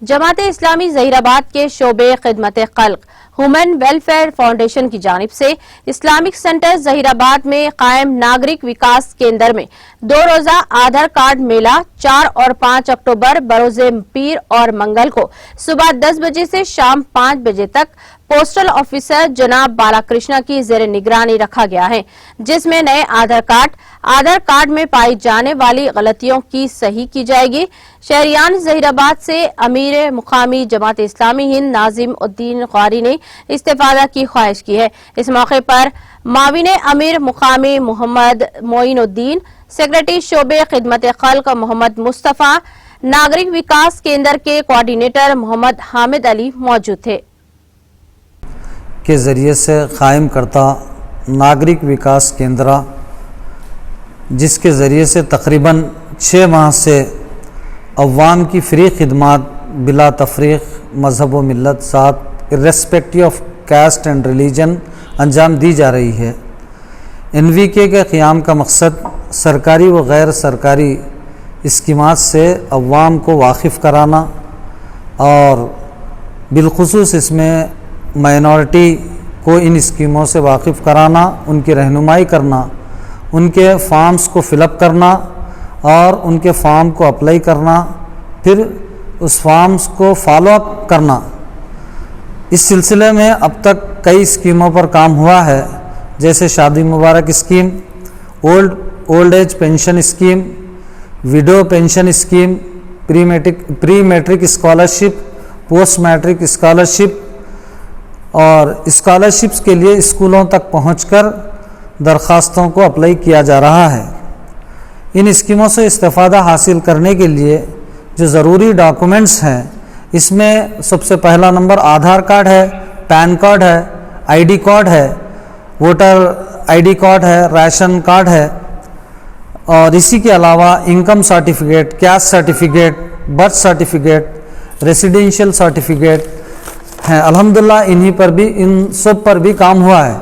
جماعت اسلامی ظہیرآباد کے شعبے خدمت خلق ہیومن ویلفیئر فاؤنڈیشن کی جانب سے اسلامک سینٹر ظہیرآباد میں قائم ناگرک وکاس کیندر میں 2 روزہ آدھار کارڈ میلہ 4 اور 5 اکتوبر بروز پیر اور منگل کو صبح 10 بجے سے شام 5 بجے تک پوسٹل آفیسر جناب بالا کرشنا کی زیر نگرانی رکھا گیا ہے، جس میں نئے آدھار کارڈ میں پائی جانے والی غلطیوں کی صحیح کی جائے گی۔ شہریان ظہیرآباد سے امیر مقامی جماعت اسلامی ہند ناظم الدین غاری نے استفادہ کی خواہش کی ہے۔ اس موقع پر معاون امیر مقامی محمد معین الدین، سیکرٹری شعبے خدمت خلق محمد مصطفیٰ، ناگرک وکاس کیندر کے کوآرڈینیٹر محمد حامد علی موجود تھے۔ کے ذریعے سے قائم کرتا ناگرک وکاس کیندرا، جس کے ذریعے سے تقریباً 6 ماہ سے عوام کی فری خدمات بلا تفریق مذہب و ملت ساتھ irrespective of cost and religion انجام دی جا رہی ہے۔ NVK کے قیام کا مقصد سرکاری و غیر سرکاری اسکیمات سے عوام کو واقف کرانا اور بالخصوص اس میں مائنورٹی کو ان اسکیموں سے واقف کرانا، ان کی رہنمائی کرنا، ان کے فارمز کو فل اپ کرنا اور ان کے فارم کو اپلائی کرنا، پھر اس فارمز کو فالو اپ کرنا۔ اس سلسلے میں اب تک کئی اسکیموں پر کام ہوا ہے، جیسے Shaadi Mubarak scheme, old age pension scheme, widow pension scheme, pre matric scholarship, post matric scholarship اور اسکالرشپس کے لیے اسکولوں تک پہنچ کر درخواستوں کو اپلائی کیا جا رہا ہے۔ ان اسکیموں سے استفادہ حاصل کرنے کے لیے جو ضروری ڈاکومنٹس ہیں، اس میں سب سے پہلا نمبر آدھار کارڈ ہے، پین کارڈ ہے، ID کارڈ ہے، ووٹر ID کارڈ ہے، ریشن کارڈ ہے، اور اسی کے علاوہ income certificate, caste certificate, birth certificate, residential certificate ہیں۔ الحمدللہ ان سب پر بھی کام ہوا ہے۔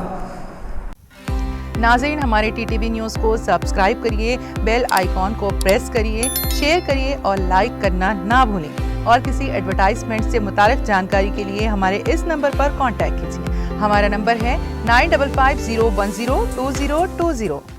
ناظرین، ہمارے TTV نیوز کو سبسکرائب کریے، بیل آئیکن کو پریس کریے، شیئر کریے اور لائک کرنا نہ بھولیں، اور کسی ایڈورٹائزمنٹ سے متعلق جانکاری کے لیے ہمارے اس نمبر پر کانٹیکٹ کیجیے۔ ہمارا نمبر ہے 9550102020۔